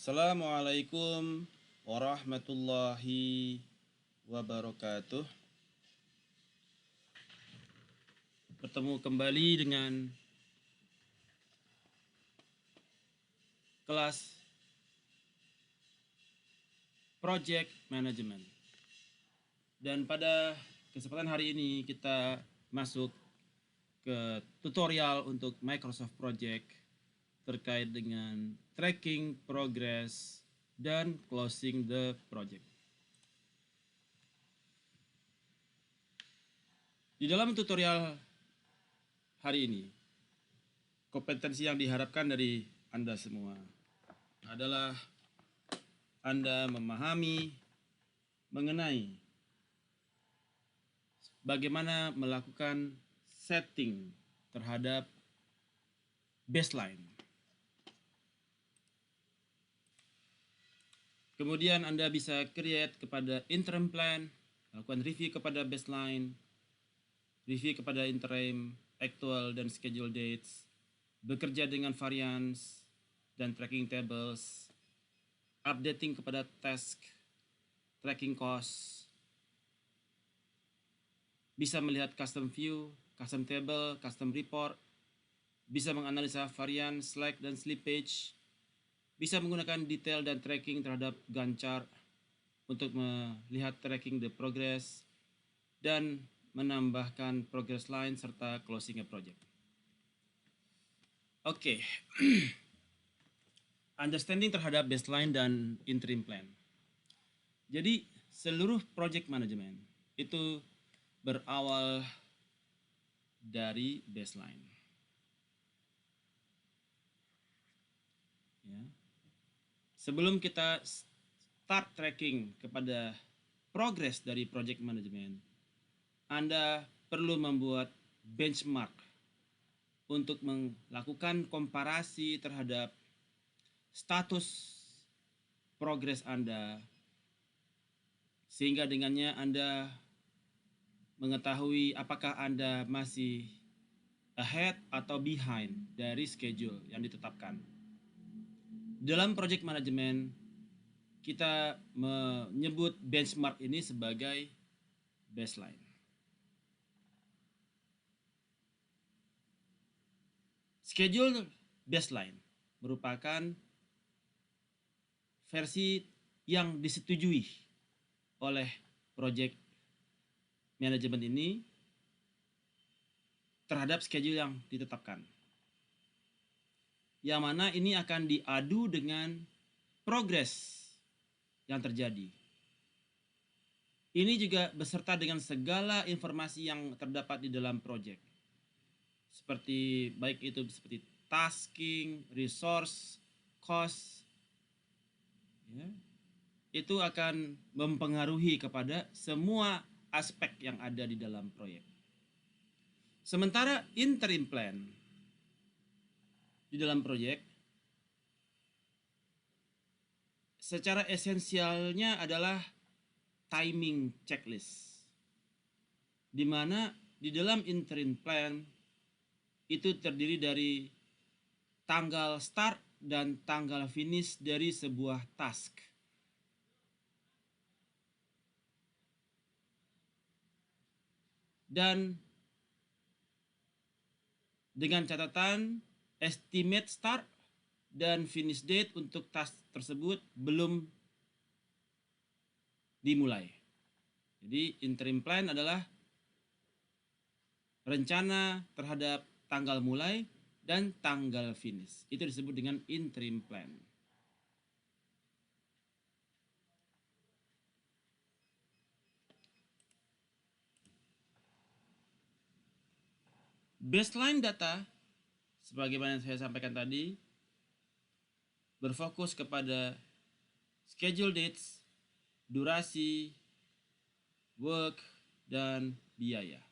Assalamualaikum warahmatullahi wabarakatuh. Bertemu kembali dengan kelas Project Management. Dan pada kesempatan hari ini kita masuk ke tutorial untuk Microsoft Project terkait dengan tracking progress dan closing the project. Di dalam tutorial hari ini, kompetensi yang diharapkan dari Anda semua adalah Anda memahami mengenai bagaimana melakukan setting terhadap baseline. Kemudian Anda bisa create kepada interim plan, lakukan review kepada baseline, review kepada interim, actual, dan schedule dates, bekerja dengan variance dan tracking tables, updating kepada task, tracking cost, bisa melihat custom view, custom table, custom report, bisa menganalisa variance, slack, dan slippage, bisa menggunakan detail dan tracking terhadap Gantt chart untuk melihat tracking the progress dan menambahkan progress line serta closing a project. Oke. Understanding terhadap baseline dan interim plan. Jadi seluruh project management itu berawal dari baseline. Ya. Sebelum kita start tracking kepada progress dari project management, Anda perlu membuat benchmark untuk melakukan komparasi terhadap status progress Anda, sehingga dengannya Anda mengetahui apakah Anda masih ahead atau behind dari schedule yang ditetapkan. Dalam project management, kita menyebut benchmark ini sebagai baseline. Schedule baseline merupakan versi yang disetujui oleh project management ini terhadap schedule yang ditetapkan, yang mana ini akan diadu dengan progres yang terjadi. Ini juga beserta dengan segala informasi yang terdapat di dalam project, seperti baik itu seperti tasking, resource, cost, ya, itu akan mempengaruhi kepada semua aspek yang ada di dalam proyek. Sementara interim plan di dalam proyek secara esensialnya adalah timing checklist, di mana di dalam interim plan itu terdiri dari tanggal start dan tanggal finish dari sebuah task. Dan dengan catatan estimate start dan finish date untuk task tersebut belum dimulai. Jadi interim plan adalah rencana terhadap tanggal mulai dan tanggal finish. Itu disebut dengan interim plan. Baseline data, sebagaimana yang saya sampaikan tadi, berfokus kepada schedule dates, durasi, work, dan biaya.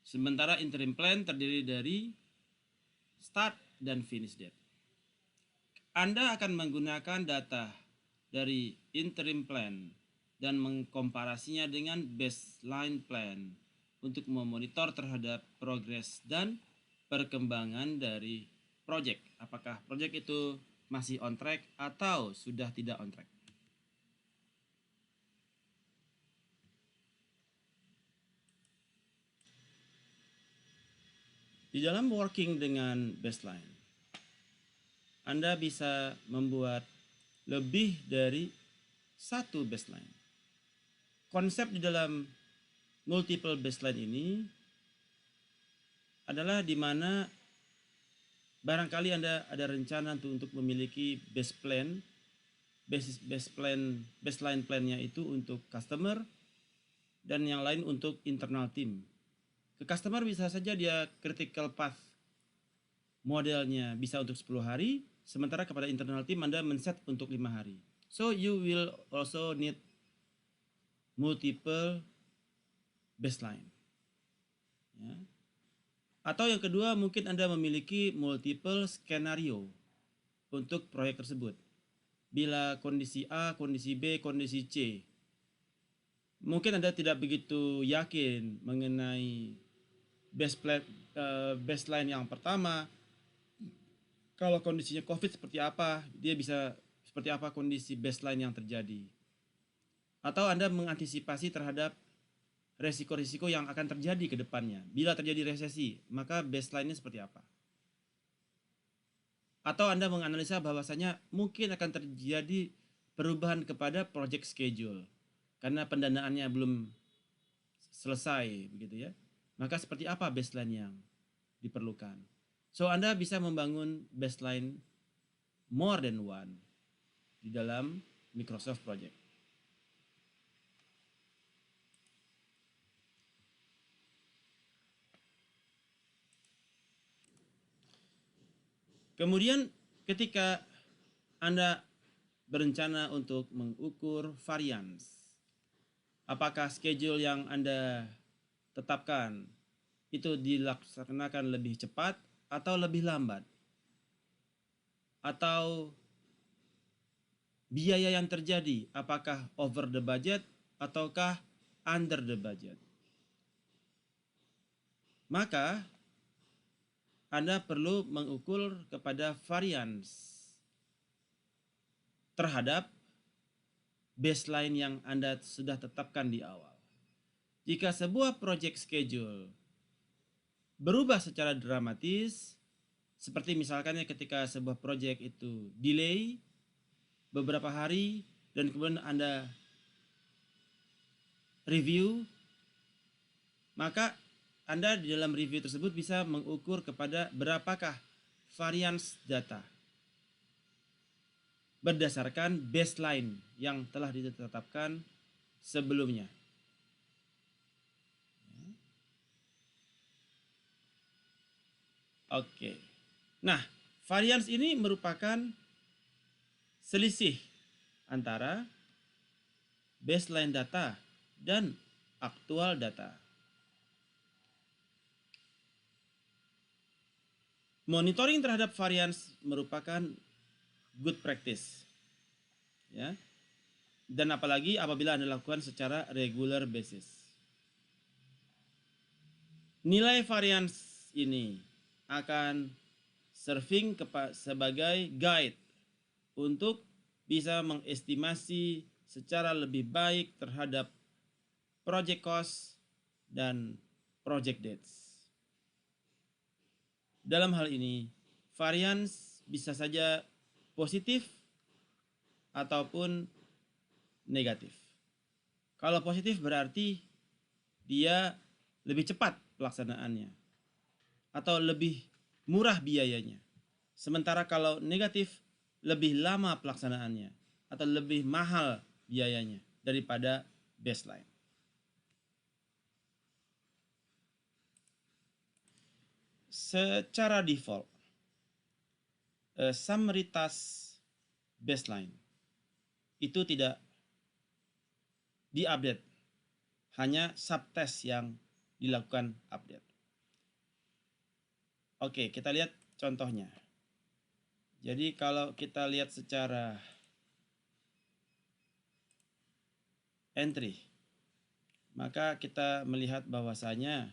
Sementara interim plan terdiri dari start dan finish date. Anda akan menggunakan data dari interim plan dan mengkomparasinya dengan baseline plan untuk memonitor terhadap progres dan perkembangan dari project. Apakah project itu masih on track atau sudah tidak on track. Di dalam working dengan baseline, Anda bisa membuat lebih dari satu baseline. Konsep di dalam multiple baseline ini adalah di mana barangkali Anda ada rencana untuk memiliki baseline plannya itu untuk customer dan yang lain untuk internal team. Ke customer bisa saja dia critical path modelnya bisa untuk 10 hari, sementara kepada internal team Anda men-set untuk 5 hari. So you will also need multiple baseline. Ya. Atau yang kedua, mungkin Anda memiliki multiple skenario untuk proyek tersebut. Bila kondisi A, kondisi B, kondisi C, mungkin Anda tidak begitu yakin mengenai baseline yang pertama. Kalau kondisinya COVID seperti apa, dia bisa seperti apa kondisi baseline yang terjadi. Atau Anda mengantisipasi terhadap resiko-risiko yang akan terjadi ke depannya. Bila terjadi resesi, maka baseline-nya seperti apa? Atau Anda menganalisa bahwasanya mungkin akan terjadi perubahan kepada project schedule karena pendanaannya belum selesai, begitu ya. Maka seperti apa baseline yang diperlukan? So Anda bisa membangun baseline more than one di dalam Microsoft Project. Kemudian ketika Anda berencana untuk mengukur variance, apakah schedule yang Anda tetapkan itu dilaksanakan lebih cepat atau lebih lambat? Atau biaya yang terjadi apakah over the budget ataukah under the budget? Maka Anda perlu mengukur kepada variance terhadap baseline yang Anda sudah tetapkan di awal. Jika sebuah project schedule berubah secara dramatis, seperti misalkan ketika sebuah project itu delay beberapa hari dan kemudian Anda review, maka Anda di dalam review tersebut bisa mengukur kepada berapakah variance data berdasarkan baseline yang telah ditetapkan sebelumnya. Oke. Nah, variance ini merupakan selisih antara baseline data dan aktual data. Monitoring terhadap variance merupakan good practice. Ya. Dan apalagi apabila Anda lakukan secara regular basis. Nilai variance ini akan serving sebagai guide untuk bisa mengestimasi secara lebih baik terhadap project cost dan project dates. Dalam hal ini, variance bisa saja positif ataupun negatif. Kalau positif berarti dia lebih cepat pelaksanaannya atau lebih murah biayanya. Sementara kalau negatif lebih lama pelaksanaannya atau lebih mahal biayanya daripada baseline. Secara default, summary task baseline itu tidak diupdate, hanya subtask yang dilakukan update. Oke, kita lihat contohnya. Jadi kalau kita lihat secara entry, maka kita melihat bahwasanya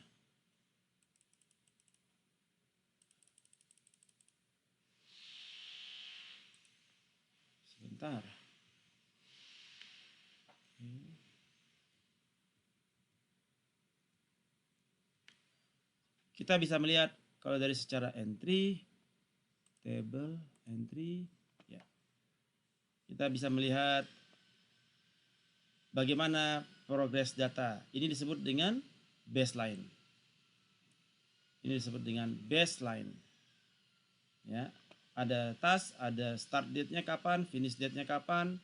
sebentar. Kita bisa melihat kalau dari secara entry, table, entry, ya. Kita bisa melihat bagaimana progres data. Ini disebut dengan baseline. Ini disebut dengan baseline. Ya, ada task, ada start date-nya kapan, finish date-nya kapan,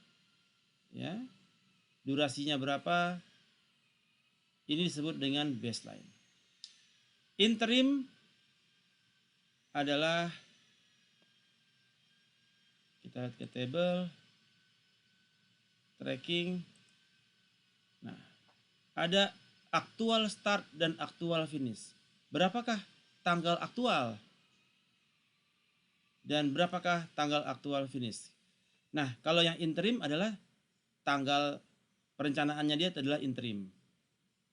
ya, durasinya berapa. Ini disebut dengan baseline. Interim adalah, kita lihat ke table, tracking. Nah, ada aktual start dan aktual finish. Berapakah tanggal aktual dan berapakah tanggal aktual finish? Nah, kalau yang interim adalah tanggal perencanaannya dia adalah interim.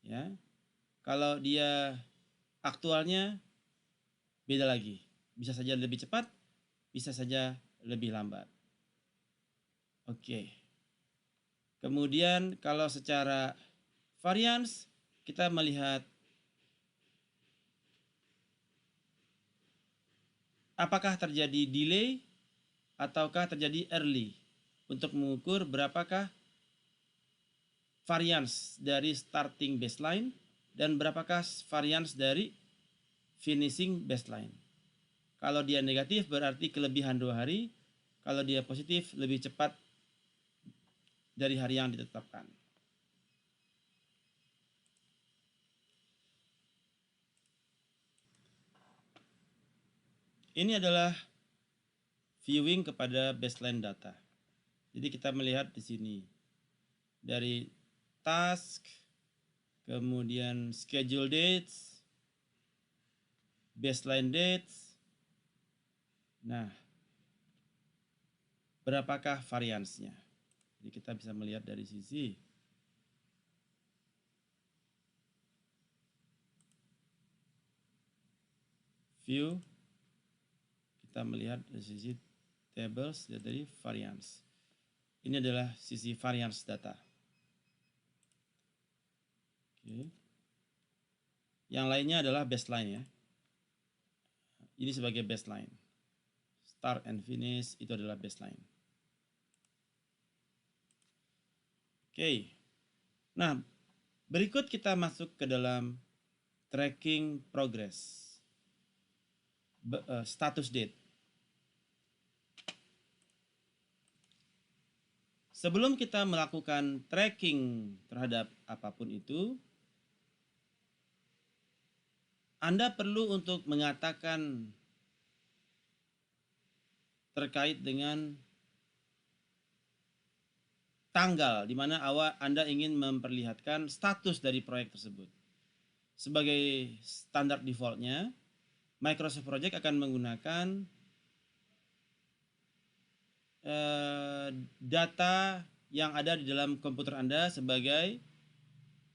Ya. Kalau dia aktualnya beda lagi. Bisa saja lebih cepat, bisa saja lebih lambat. Oke. Kemudian kalau secara variance kita melihat apakah terjadi delay ataukah terjadi early untuk mengukur berapakah variance dari starting baseline dan berapakah variance dari finishing baseline. Kalau dia negatif berarti kelebihan 2 hari, kalau dia positif lebih cepat dari hari yang ditetapkan. Ini adalah viewing kepada baseline data. Jadi kita melihat di sini dari task, kemudian schedule dates, baseline dates. Nah, berapakah variansnya? Jadi kita bisa melihat dari sisi view, kita melihat dari sisi tables dari variance. Ini adalah sisi variance data. Oke. Yang lainnya adalah baseline ya. Ini sebagai baseline. Start and finish itu adalah baseline. Oke. Nah, berikut kita masuk ke dalam tracking progress. Status date. Sebelum kita melakukan tracking terhadap apapun itu, Anda perlu untuk mengatakan terkait dengan tanggal di mana Anda ingin memperlihatkan status dari proyek tersebut. Sebagai standar defaultnya, Microsoft Project akan menggunakan data yang ada di dalam komputer Anda sebagai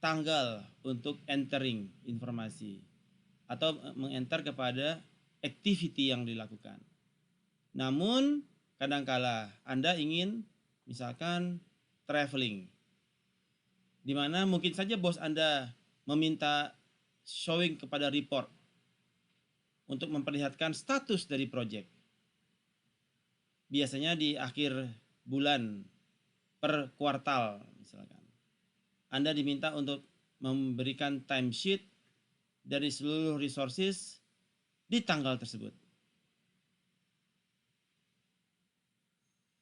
tanggal untuk entering informasi atau mengenter kepada activity yang dilakukan. Namun kadangkala Anda ingin misalkan traveling, di mana mungkin saja bos Anda meminta showing kepada report untuk memperlihatkan status dari project. Biasanya di akhir bulan per kuartal misalkan. Anda diminta untuk memberikan timesheet dari seluruh resources di tanggal tersebut.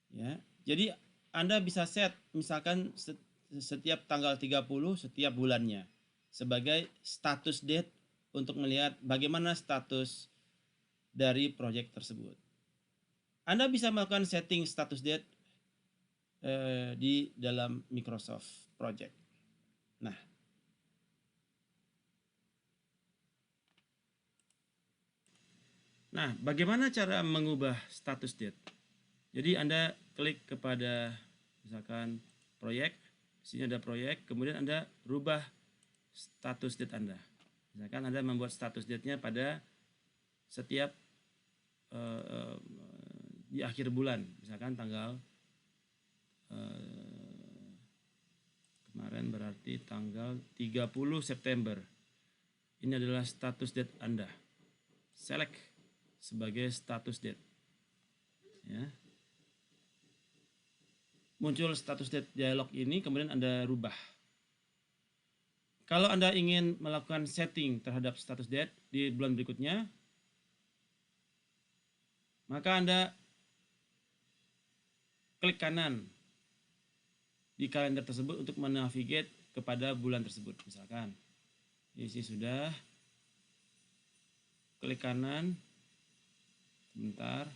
Ya, jadi Anda bisa set misalkan setiap tanggal 30 setiap bulannya sebagai status date untuk melihat bagaimana status dari proyek tersebut. Anda bisa melakukan setting status date di dalam Microsoft Project. Nah, bagaimana cara mengubah status date? Jadi Anda klik kepada misalkan proyek, di sini ada proyek, kemudian Anda rubah status date Anda. Misalkan Anda membuat status date-nya pada setiap di akhir bulan, misalkan tanggal tanggal 30 September. Ini adalah status date Anda. Select sebagai status date. Ya. Muncul status date dialog ini, kemudian Anda rubah. Kalau Anda ingin melakukan setting terhadap status date di bulan berikutnya, maka Anda klik kanan di kalender tersebut untuk menavigate kepada bulan tersebut. Misalkan, isi sudah, klik kanan, sebentar,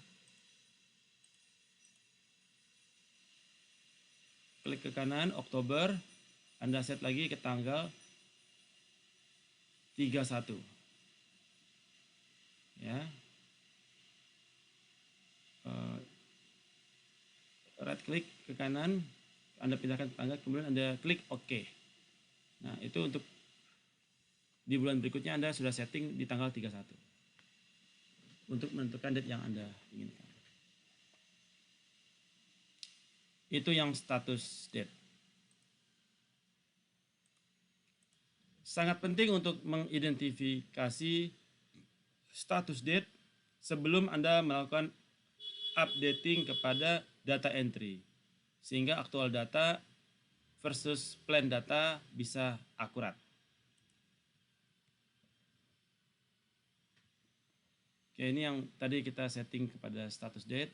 klik ke kanan, Oktober, Anda set lagi ke tanggal 31. Ya. Right klik ke kanan, Anda pindahkan tanggal, kemudian Anda klik OK. Nah, itu untuk di bulan berikutnya Anda sudah setting di tanggal 31 untuk menentukan date yang Anda inginkan. Itu yang status date. Sangat penting untuk mengidentifikasi status date sebelum Anda melakukan updating kepada data entry, sehingga aktual data versus plan data bisa akurat. Oke, ini yang tadi kita setting kepada status date.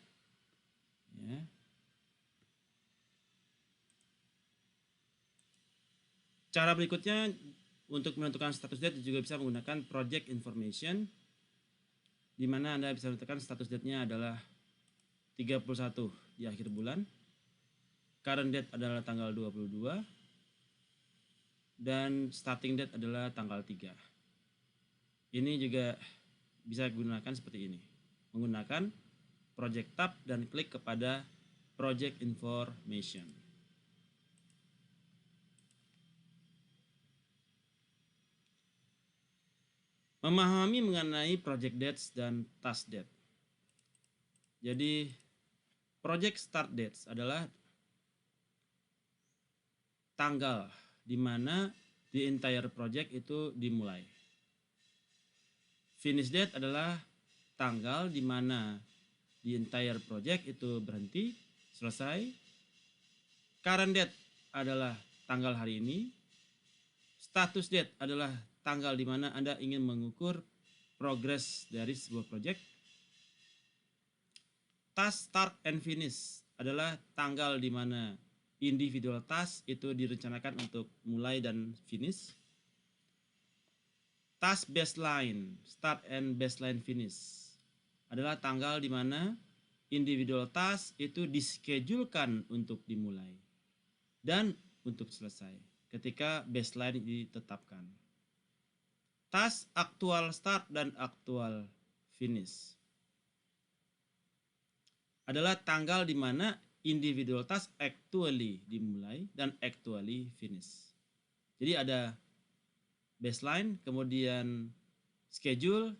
Ya. Cara berikutnya untuk menentukan status date juga bisa menggunakan project information, di mana Anda bisa menentukan status date-nya adalah 31 di akhir bulan, current date adalah tanggal 22, dan starting date adalah tanggal 3. Ini juga bisa digunakan seperti ini, menggunakan project tab dan klik kepada project information. Memahami mengenai project dates dan task date. Jadi project start dates adalah tanggal di mana the entire project itu dimulai. Finish date adalah tanggal di mana the entire project itu berhenti, selesai. Current date adalah tanggal hari ini. Status date adalah tanggal di mana Anda ingin mengukur progres dari sebuah project. Task start and finish adalah tanggal di mana individual task itu direncanakan untuk mulai dan finish. Task baseline, start and baseline finish adalah tanggal di mana individual task itu dischedulkan untuk dimulai dan untuk selesai ketika baseline ditetapkan. Task aktual start dan aktual finish adalah tanggal di mana individual task actually dimulai dan actually finish. Jadi ada baseline, kemudian schedule,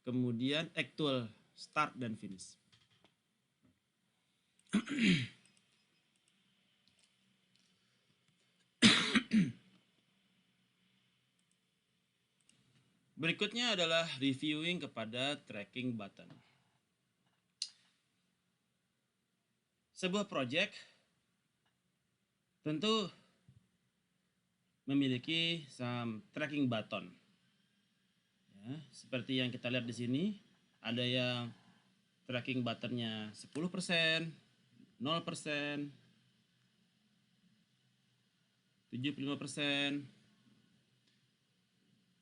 kemudian actual start dan finish. Berikutnya adalah reviewing kepada tracking button. Sebuah project tentu memiliki some tracking button. Ya, seperti yang kita lihat di sini, ada yang tracking buttonnya 10%, 0%, 75%.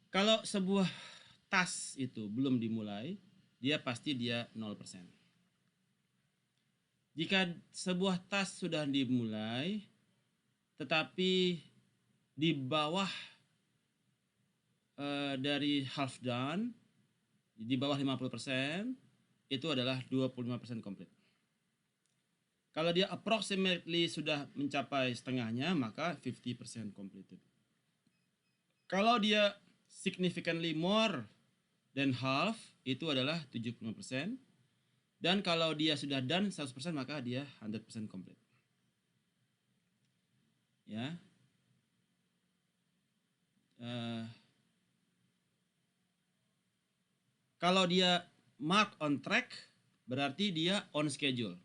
Kalau sebuah task itu belum dimulai, dia pasti 0%. Jika sebuah task sudah dimulai, tetapi di bawah dari half done, di bawah 50%, itu adalah 25% complete. Kalau dia approximately sudah mencapai setengahnya, maka 50% completed. Kalau dia significantly more than half, itu adalah 75%. Dan kalau dia sudah done 100%, maka dia 100% complete. Ya. kalau dia mark on track berarti dia on schedule.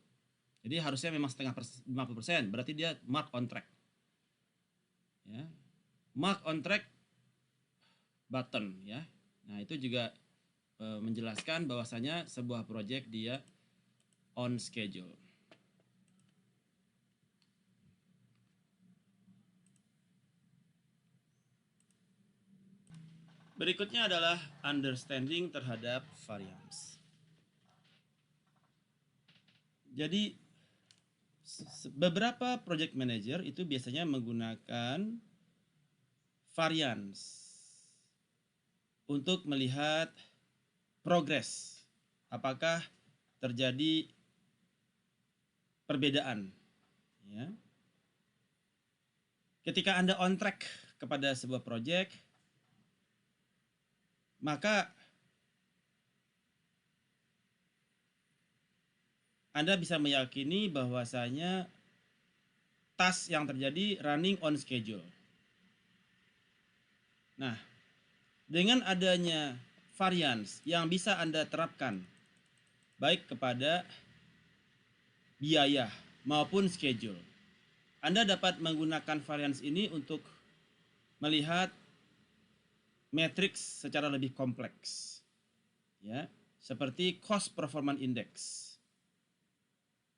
Jadi harusnya memang 50%, berarti dia mark on track. Ya. Mark on track button ya. Nah, itu juga menjelaskan bahwasanya sebuah project dia on schedule. Berikutnya adalah understanding terhadap variance. Jadi beberapa project manager itu biasanya menggunakan variance untuk melihat progres. Apakah terjadi perbedaan? Ya. Ketika Anda on track kepada sebuah project, maka Anda bisa meyakini bahwasanya task yang terjadi running on schedule. Nah, dengan adanya variance yang bisa Anda terapkan baik kepada biaya maupun schedule, Anda dapat menggunakan variance ini untuk melihat matriks secara lebih kompleks. Ya, seperti cost performance index,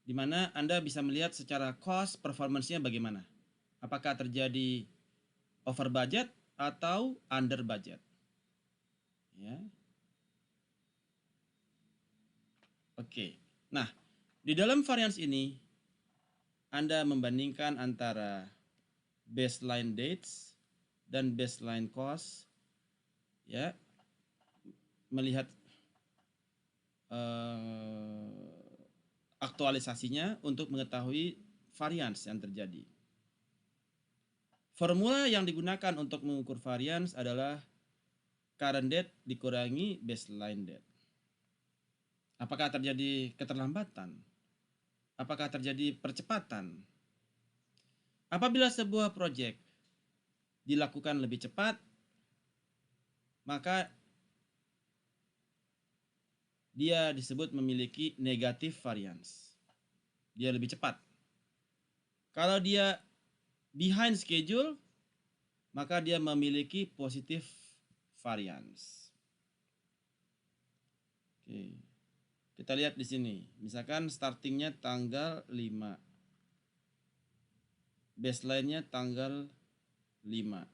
di mana Anda bisa melihat secara cost performance-nya bagaimana. Apakah terjadi over budget atau under budget. Ya. Oke. Nah, di dalam variance ini Anda membandingkan antara baseline dates dan baseline cost, ya, melihat aktualisasinya untuk mengetahui variance yang terjadi. Formula yang digunakan untuk mengukur variance adalah current date dikurangi baseline date. Apakah terjadi keterlambatan? Apakah terjadi percepatan? Apabila sebuah proyek dilakukan lebih cepat, maka dia disebut memiliki negatif variance. Dia lebih cepat. Kalau dia behind schedule, maka dia memiliki positif variance. Oke. Kita lihat di sini. Misalkan startingnya tanggal 5. Baseline-nya tanggal 5.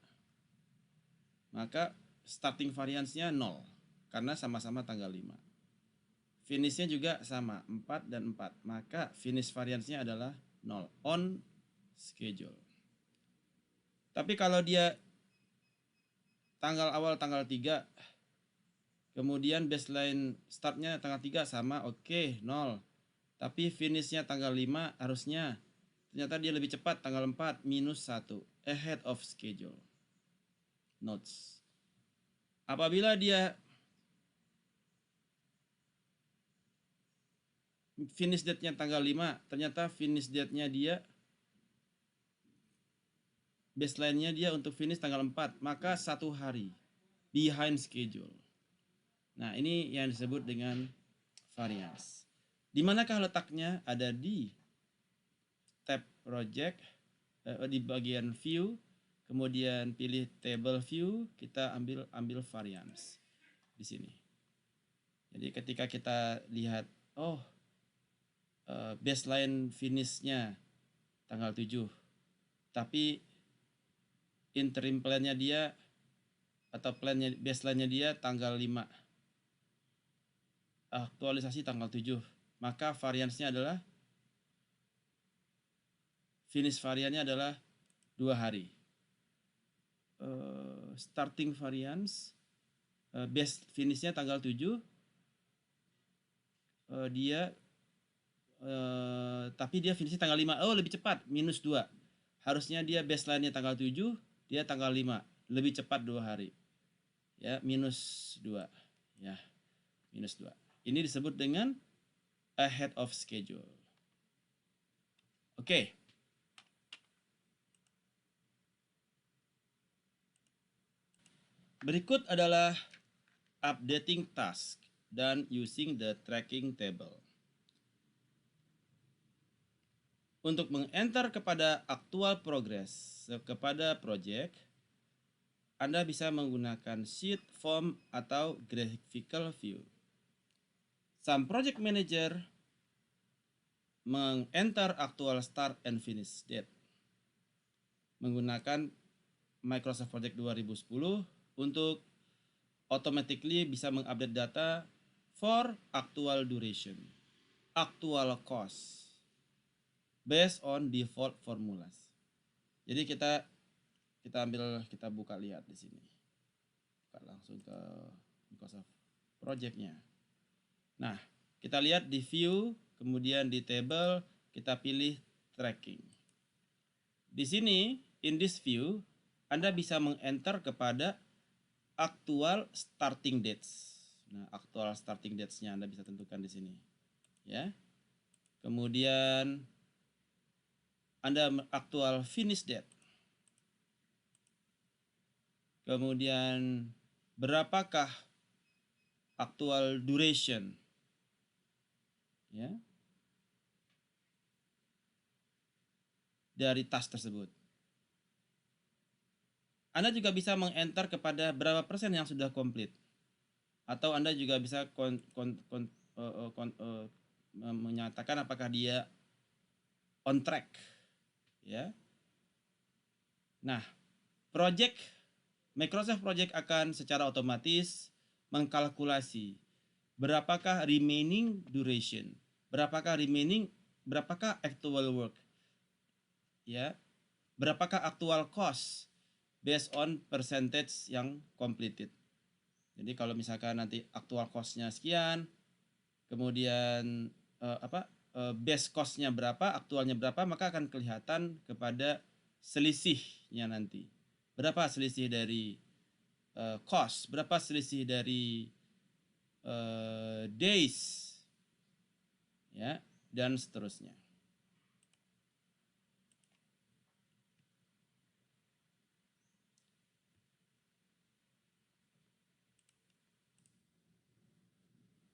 Maka starting variance-nya 0 karena sama-sama tanggal 5. Finish-nya juga sama, 4 dan 4. Maka finish variance-nya adalah 0 on schedule. Tapi kalau dia tanggal awal tanggal 3, kemudian baseline startnya tanggal 3 sama, oke, 0. Tapi finishnya tanggal 5 harusnya ternyata dia lebih cepat tanggal 4 minus 1 ahead of schedule. Notes. Apabila dia finish date-nya tanggal 5, ternyata finish date-nya dia baseline-nya dia untuk finish tanggal 4, maka 1 hari behind schedule. Nah, ini yang disebut dengan variance. Di manakah letaknya? Ada di tab project, di bagian view, kemudian pilih table view, kita ambil variance di sini. Jadi ketika kita lihat, baseline finish-nya tanggal 7, tapi interim plan-nya dia atau plan-nya baseline-nya dia tanggal 5. Aktualisasi tanggal 7, maka variance-nya adalah finish variannya adalah 2 hari. Starting variance, base finish-nya tanggal 7, tapi dia finish tanggal 5. Oh, lebih cepat, minus 2. Harusnya dia baseline-nya tanggal 7, dia tanggal 5. Lebih cepat 2 hari. Ya, minus 2. Ya, minus 2. Ini disebut dengan ahead of schedule. Oke. Berikut adalah updating task dan using the tracking table. Untuk meng-enter kepada actual progress kepada project, Anda bisa menggunakan sheet, form, atau graphical view. Some project manager meng-enter actual start and finish date menggunakan Microsoft Project 2010 untuk automatically bisa mengupdate data for actual duration, actual cost, based on default formulas. Jadi kita buka lihat di sini. Buka langsung ke Microsoft Project-nya. Nah, kita lihat di view, kemudian di table, kita pilih tracking. Di sini, in this view, Anda bisa meng-enter kepada actual starting dates. Nah, actual starting dates-nya Anda bisa tentukan di sini. Ya. Kemudian Anda actual finish date. Kemudian berapakah actual duration? Ya. Dari task tersebut. Anda juga bisa meng-enter kepada berapa persen yang sudah komplit. Atau Anda juga bisa menyatakan apakah dia on track. Ya. Nah, Microsoft Project akan secara otomatis mengkalkulasi berapakah remaining duration, berapakah actual work, ya, berapakah actual cost based on percentage yang completed. Jadi kalau misalkan nanti actual cost-nya sekian, kemudian base cost-nya berapa, aktualnya berapa, maka akan kelihatan kepada selisihnya nanti. Berapa selisih dari cost, berapa selisih dari days, ya, dan seterusnya.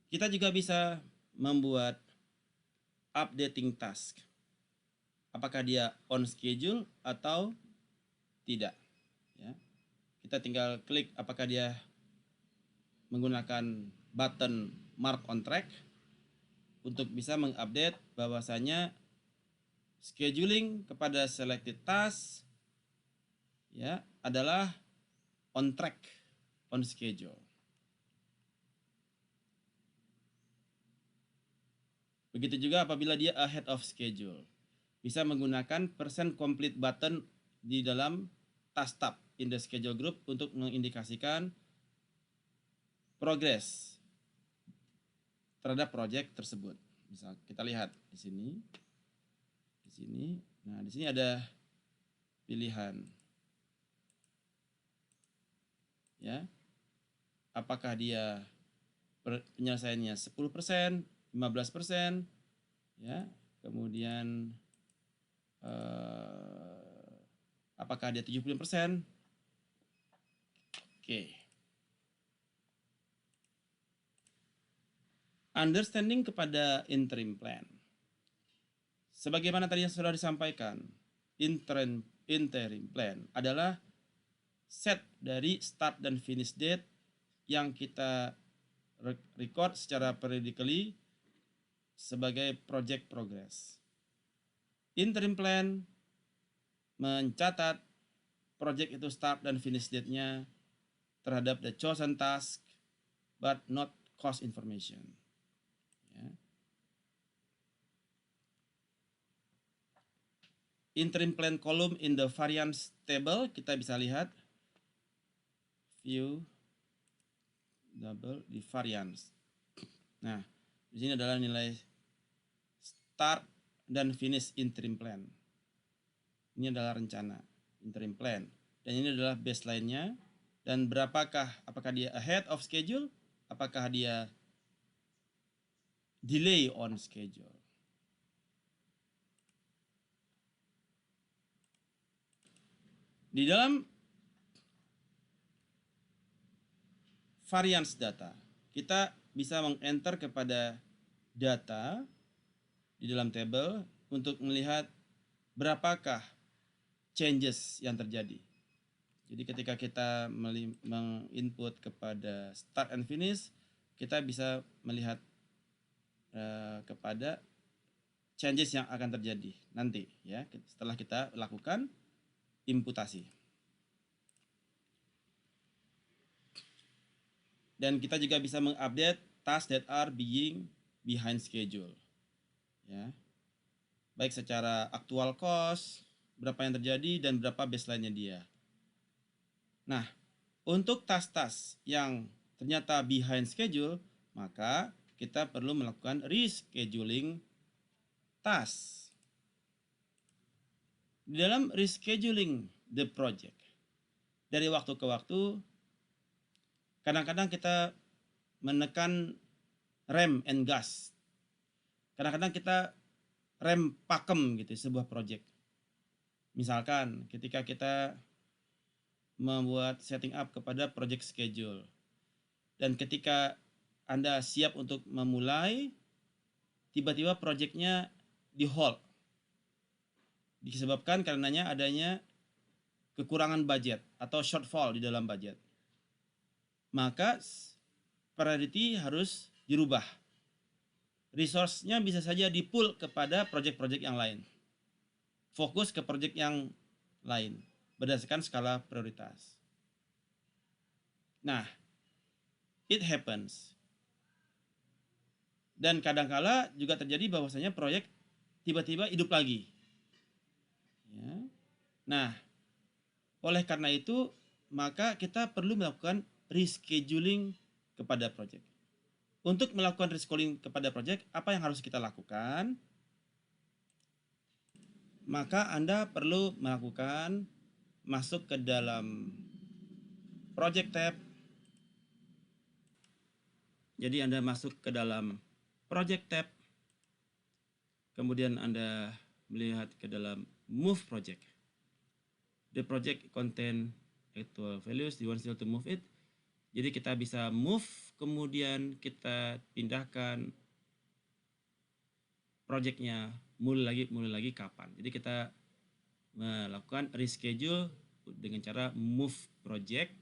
Kita juga bisa membuat updating task. Apakah dia on schedule atau tidak. Ya. Kita tinggal klik apakah dia menggunakan button mark on track untuk bisa mengupdate bahwasanya scheduling kepada selected task, ya, adalah on track, on schedule. Begitu juga apabila dia ahead of schedule. Bisa menggunakan percent complete button di dalam task tab in the schedule group untuk mengindikasikan progress terhadap project tersebut. Misal kita lihat di sini. Nah, di sini ada pilihan. Ya. Apakah dia penyelesaiannya 10%, 15%, ya. Kemudian apakah dia 70%? Oke. Understanding kepada interim plan. Sebagaimana tadi yang sudah disampaikan, interim plan adalah set dari start dan finish date yang kita record secara periodically sebagai project progress. Interim plan mencatat project itu start dan finish date-nya terhadap the chosen task but not cost information. Ya. Interim plan column in the variance table kita bisa lihat view double di variance. Nah, di sini adalah nilai start dan finish interim plan. Ini adalah rencana interim plan dan ini adalah baseline-nya dan apakah dia ahead of schedule, apakah dia delay on schedule. Di dalam variance data. Kita bisa meng-enter kepada data di dalam table untuk melihat berapakah changes yang terjadi. Jadi ketika kita menginput kepada start and finish, kita bisa melihat kepada changes yang akan terjadi nanti ya setelah kita lakukan imputasi. Dan kita juga bisa mengupdate tasks that are being behind schedule. Ya. Baik secara actual cost, berapa yang terjadi dan berapa baseline-nya dia. Nah, untuk task-task yang ternyata behind schedule, maka kita perlu melakukan rescheduling task. Di dalam rescheduling the project, dari waktu ke waktu, kadang-kadang kita menekan rem and gas. Kadang-kadang kita rem pakem gitu sebuah project. Misalkan ketika kita membuat setting up kepada project schedule. Dan ketika Anda siap untuk memulai, tiba-tiba projectnya di hold. Disebabkan karenanya adanya kekurangan budget atau shortfall di dalam budget. Maka priority harus dirubah. Resource-nya bisa saja di-pull kepada project-project yang lain. Fokus ke project yang lain berdasarkan skala prioritas. Nah, it happens. Dan kadangkala juga terjadi bahwasanya proyek tiba-tiba hidup lagi. Ya. Nah, oleh karena itu, maka kita perlu melakukan rescheduling kepada proyek. Untuk melakukan rescheduling kepada proyek, apa yang harus kita lakukan? Maka Anda perlu melakukan masuk ke dalam project tab. Jadi Anda masuk ke dalam project tab. Kemudian Anda melihat ke dalam move project. The project contain actual values, you want still to move it. Jadi kita bisa move, kemudian kita pindahkan projectnya mulai lagi kapan. Jadi kita melakukan reschedule dengan cara move project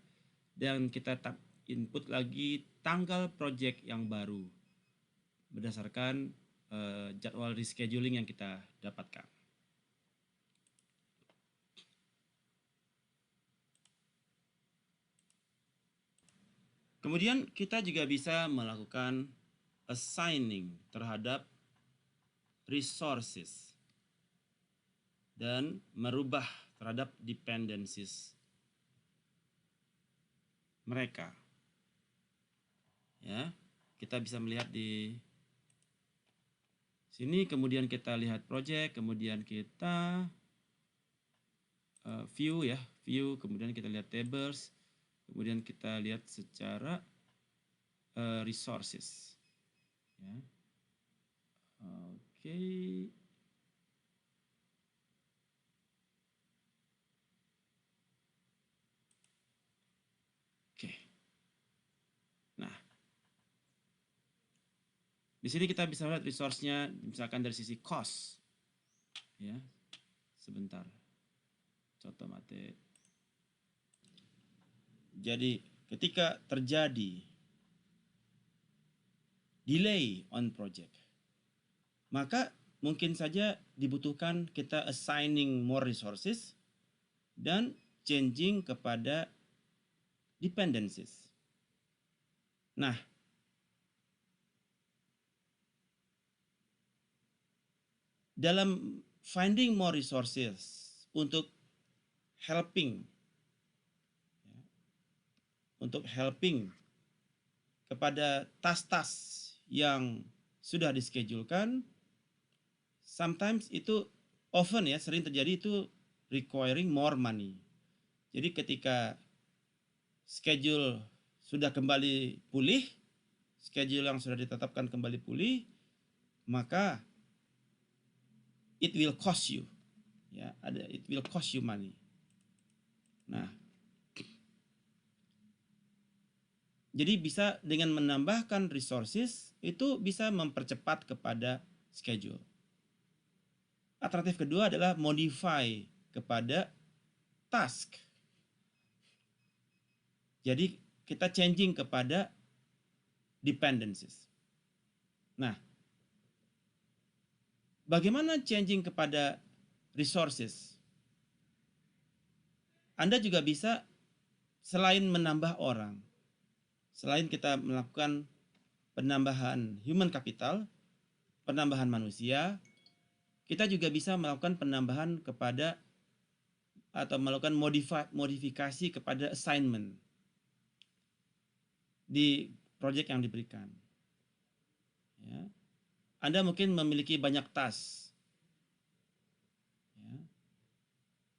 dan kita input lagi tanggal project yang baru berdasarkan jadwal rescheduling yang kita dapatkan. Kemudian kita juga bisa melakukan assigning terhadap resources dan merubah terhadap dependencies mereka. Ya, kita bisa melihat di sini, kemudian kita lihat project, kemudian kita view ya, view, kemudian kita lihat tables, kemudian kita lihat secara resources. Ya. Oke. Oke. Nah, di sini kita bisa lihat resource-nya, misalkan dari sisi cost. Ya, sebentar. Contoh mate. Jadi, ketika terjadi delay on project, maka mungkin saja dibutuhkan kita assigning more resources dan changing kepada dependencies. Nah, dalam finding more resources untuk helping kepada task-task yang sudah dischedulkan, sometimes itu often ya sering terjadi itu requiring more money. Jadi ketika schedule sudah kembali pulih, schedule yang sudah ditetapkan kembali pulih, maka it will cost you. Ya, it will cost you money. Nah, Jadi bisa dengan menambahkan resources itu bisa mempercepat kepada schedule. Alternatif kedua adalah modify kepada task. Jadi kita changing kepada dependencies. Nah, bagaimana changing kepada resources? Anda juga bisa selain menambah orang, selain kita melakukan penambahan human capital, penambahan manusia, kita juga bisa melakukan penambahan kepada atau melakukan modifikasi kepada assignment di proyek yang diberikan. Ya. Anda mungkin memiliki banyak task. Ya.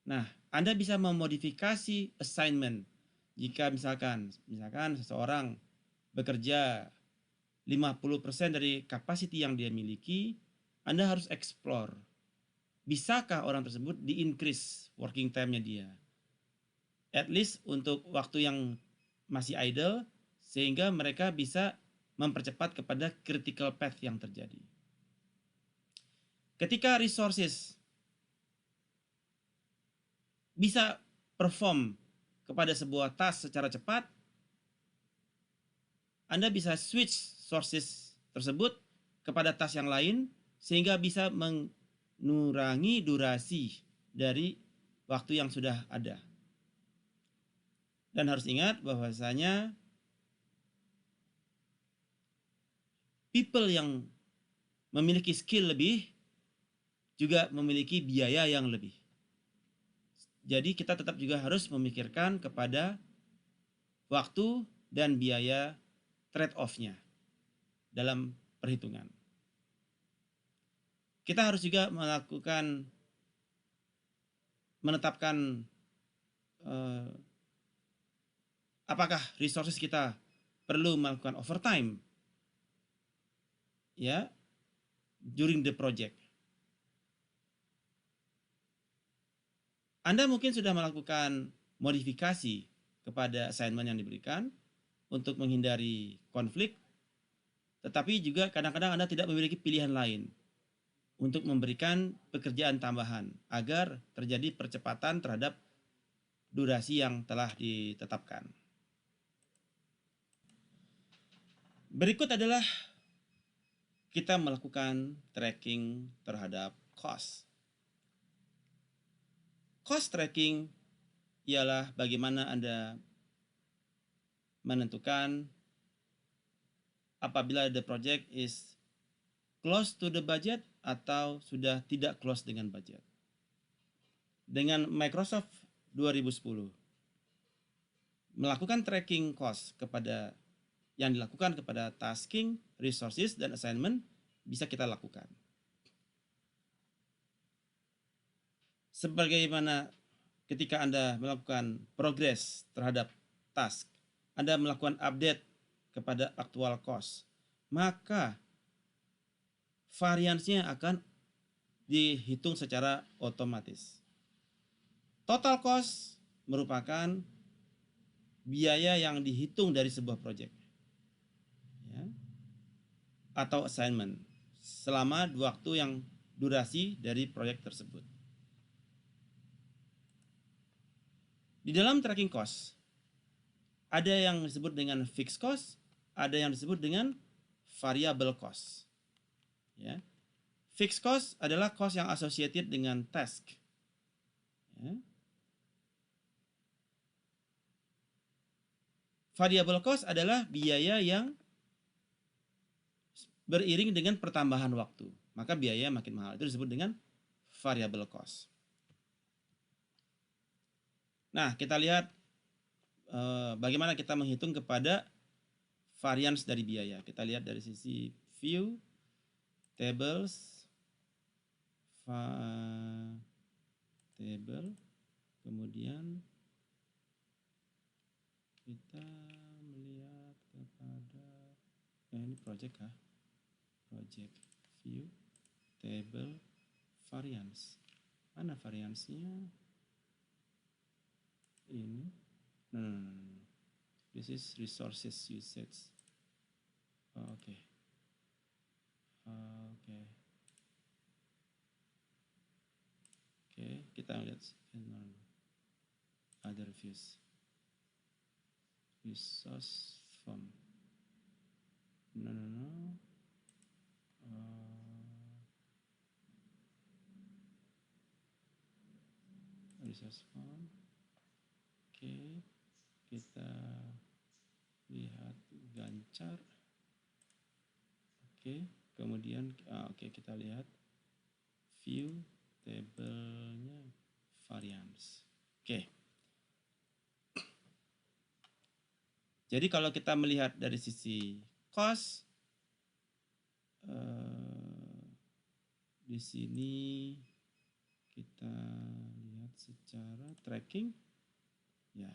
Nah, Anda bisa memodifikasi assignment. Jika misalkan seseorang bekerja 50% dari kapasiti yang dia miliki, Anda harus explore. Bisakah orang tersebut di-increase working time-nya dia? At least untuk waktu yang masih idle, sehingga mereka bisa mempercepat kepada critical path yang terjadi. Ketika resources bisa perform kepada sebuah task secara cepat, Anda bisa switch sources tersebut kepada task yang lain sehingga bisa mengurangi durasi dari waktu yang sudah ada. Dan harus ingat bahwasanya people yang memiliki skill lebih juga memiliki biaya yang lebih. Jadi kita tetap juga harus memikirkan kepada waktu dan biaya trade-off-nya dalam perhitungan. Kita harus juga menetapkan apakah resources kita perlu melakukan overtime ya during the project. Anda mungkin sudah melakukan modifikasi kepada assignment yang diberikan untuk menghindari konflik, tetapi juga kadang-kadang Anda tidak memiliki pilihan lain untuk memberikan pekerjaan tambahan agar terjadi percepatan terhadap durasi yang telah ditetapkan. Berikut adalah kita melakukan tracking terhadap cost. Cost tracking ialah bagaimana Anda menentukan apabila the project is close to the budget atau sudah tidak close dengan budget. Dengan Microsoft 2010 melakukan tracking cost kepada yang dilakukan kepada tasking, resources, dan assignment bisa kita lakukan. Sebagaimana ketika Anda melakukan progress terhadap task, Anda melakukan update kepada actual cost, maka variansnya akan dihitung secara otomatis. Total cost merupakan biaya yang dihitung dari sebuah proyek ya, atau assignment selama waktu yang durasi dari proyek tersebut. Di dalam tracking cost, ada yang disebut dengan fixed cost, ada yang disebut dengan variable cost. Ya. Fixed cost adalah cost yang associated dengan task. Ya. Variable cost adalah biaya yang beriring dengan pertambahan waktu. Maka biaya makin mahal. Itu disebut dengan variable cost. Nah, kita lihat bagaimana kita menghitung kepada varians dari biaya. Kita lihat dari sisi view, tables, table, kemudian kita melihat kepada ini project kah? Project view, table, variance. Mana variansnya? Ini. This is resources usage. Oke. Oke, kita lihat other views. Resource form. No. Resource form. Oke, kita lihat Gancar. Oke, kemudian kita lihat view tabelnya variance. Oke. Jadi kalau kita melihat dari sisi cost, di sini kita lihat secara tracking. Ya.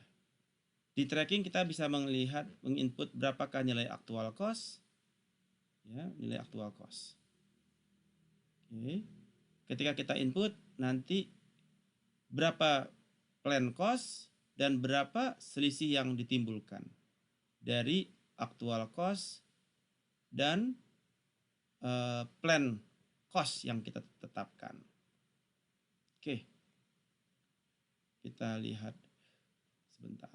Di tracking kita bisa melihat, menginput berapakah nilai aktual cost. Ya, nilai aktual cost. Oke. Ketika kita input, nanti berapa plan cost dan berapa selisih yang ditimbulkan dari aktual cost dan plan cost yang kita tetapkan. Oke. Kita lihat sebentar.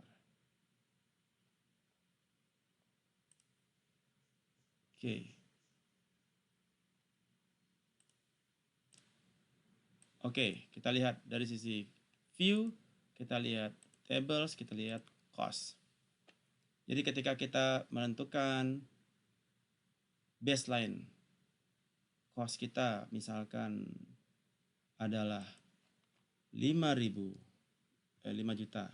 Oke, kita lihat dari sisi view, kita lihat tables, kita lihat cost. Jadi ketika kita menentukan baseline cost kita misalkan adalah 5 juta.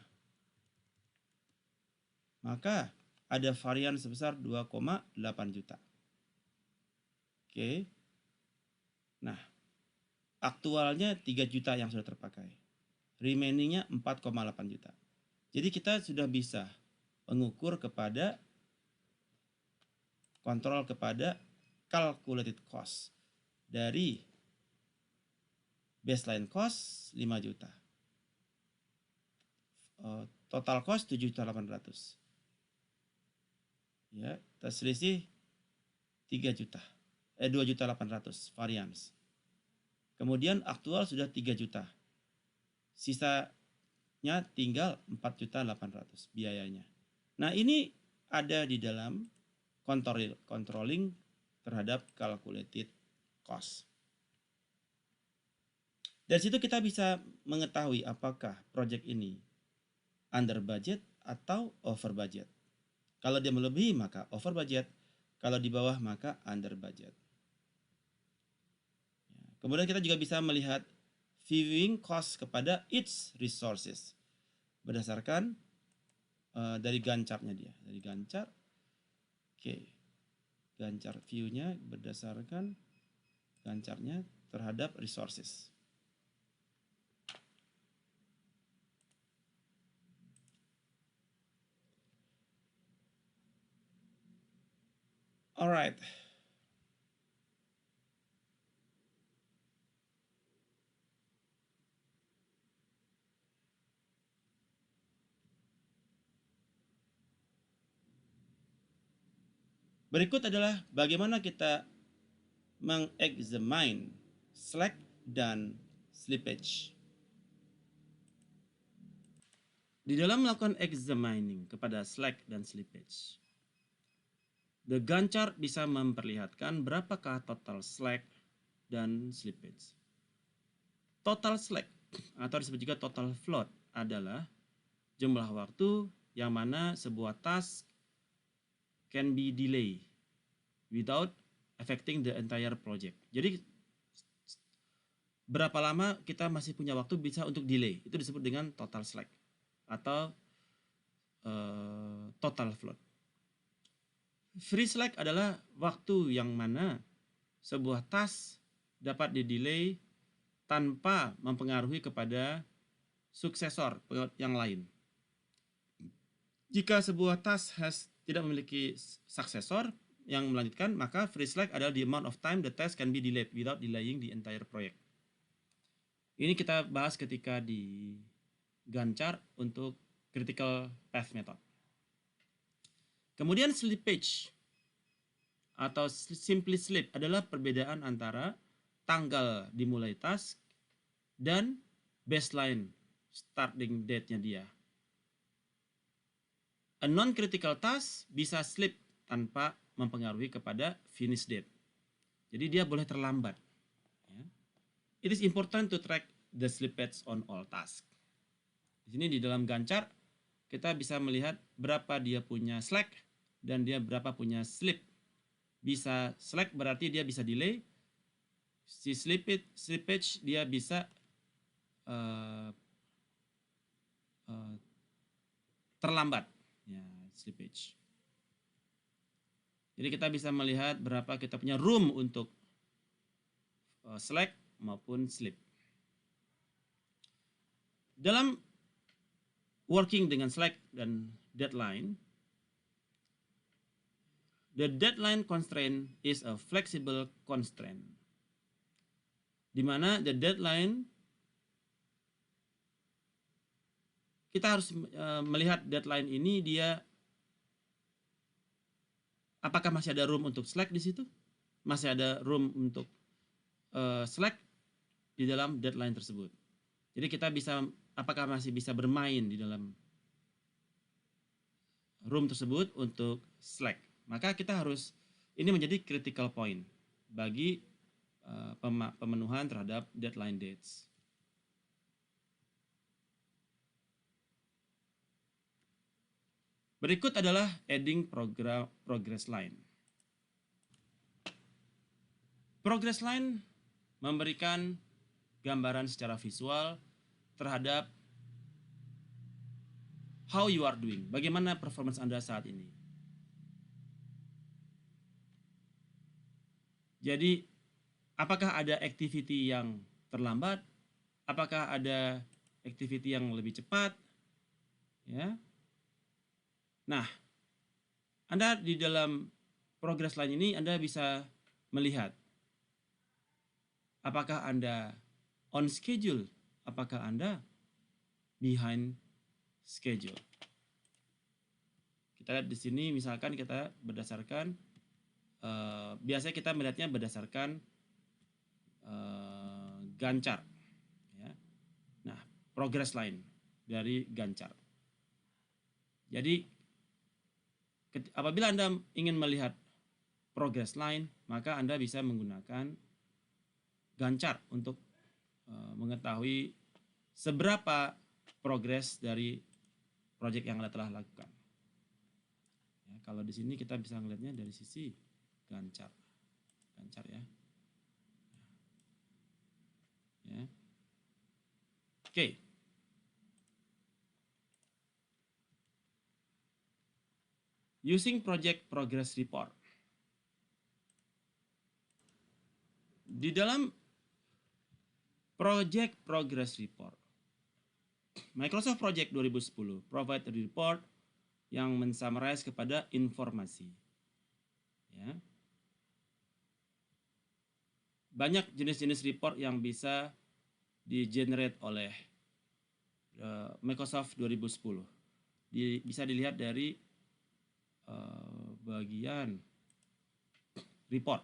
Maka ada varian sebesar 2,8 juta. Oke. Nah, aktualnya 3 juta yang sudah terpakai. Remainingnya 4,8 juta. Jadi kita sudah bisa mengukur kepada kontrol kepada calculated cost dari baseline cost 5 juta. Total cost 7.800. Ya, terselisih 3 juta. 2.800 variance. Kemudian aktual sudah 3 juta. Sisanya tinggal 4.800 biayanya. Nah, ini ada di dalam controlling terhadap calculated cost. Dari situ kita bisa mengetahui apakah project ini under budget atau over budget. Kalau dia melebihi maka over budget, kalau di bawah maka under budget. Kemudian kita juga bisa melihat viewing cost kepada each resources berdasarkan dari Gancarnya dia. Dari Gancar, Gancar view-nya berdasarkan Gancarnya terhadap resources. Alright. Berikut adalah bagaimana kita mengexamine slack dan slippage. Di dalam melakukan examining kepada slack dan slippage, the Gantt chart bisa memperlihatkan berapakah total slack dan slippage. Total slack atau disebut juga total float adalah jumlah waktu yang mana sebuah task can be delay without affecting the entire project. Jadi berapa lama kita masih punya waktu bisa untuk delay, itu disebut dengan total slack atau total float. Free slack adalah waktu yang mana sebuah task dapat di-delay tanpa mempengaruhi kepada suksesor yang lain. Jika sebuah task tidak memiliki suksesor yang melanjutkan, maka free slack adalah the amount of time the task can be delayed without delaying the entire project. Ini kita bahas ketika di Gantt chart untuk critical path method. Kemudian slippage atau simply slip adalah perbedaan antara tanggal dimulai task dan baseline starting date-nya dia. A non-critical task bisa slip tanpa mempengaruhi kepada finish date. Jadi dia boleh terlambat. It is important to track the slippage on all tasks. Di sini di dalam Gantt kita bisa melihat berapa dia punya slack dan dia berapa punya slip. Bisa slack berarti dia bisa delay. Si slippage dia bisa terlambat. Ya, slippage. Jadi kita bisa melihat berapa kita punya room untuk slack maupun slip. Dalam working dengan slack dan deadline, the deadline constraint is a flexible constraint, di mana the deadline kita harus melihat deadline ini dia apakah masih ada room untuk slack di situ, masih ada room untuk slack di dalam deadline tersebut. Jadi kita bisa apakah masih bisa bermain di dalam room tersebut untuk slack. Maka kita harus, ini menjadi critical point bagi pemenuhan terhadap deadline dates. Berikut adalah adding progress line. Progress line memberikan gambaran secara visual terhadap how you are doing, bagaimana performance Anda saat ini. Jadi, apakah ada activity yang terlambat? Apakah ada activity yang lebih cepat? Ya. Nah, Anda di dalam progress line ini Anda bisa melihat apakah Anda on schedule, apakah Anda behind schedule. Kita lihat di sini misalkan kita berdasarkan biasanya kita melihatnya berdasarkan Gantt chart, ya. Nah, progress line dari Gantt chart. Jadi apabila Anda ingin melihat progress line, maka Anda bisa menggunakan Gantt chart untuk mengetahui seberapa progres dari proyek yang Anda telah lakukan. Ya, kalau di sini kita bisa melihatnya dari sisi Gantt chart ya. Ya. Oke. Using project progress report. Di dalam project progress report, Microsoft Project 2010 provide a report yang mensummarize kepada informasi. Ya. Banyak jenis-jenis report yang bisa di-generate oleh Microsoft 2010. Bisa dilihat dari bagian report.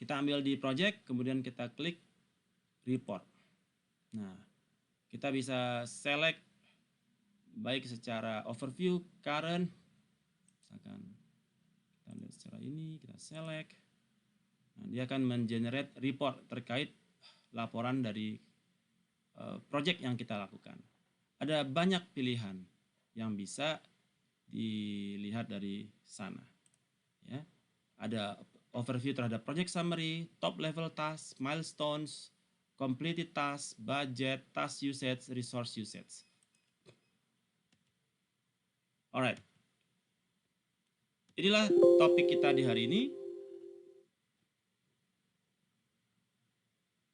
Kita ambil di project, kemudian kita klik report. Nah, kita bisa select baik secara overview, current, misalkan kita lihat secara ini, kita select. Nah, dia akan mengenerate report terkait laporan dari project yang kita lakukan. Ada banyak pilihan yang bisa dilihat dari sana. Ya, ada overview terhadap project summary, top level task, milestones, completed task, budget, task usage, resource usage. Alright. Inilah topik kita di hari ini.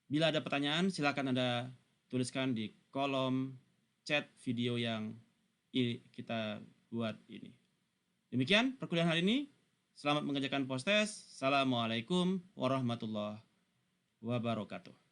Bila ada pertanyaan, silakan Anda tuliskan di kolom chat video yang kita buat ini. Demikian perkuliahan hari ini. Selamat mengerjakan post test. Assalamualaikum warahmatullahi wabarakatuh.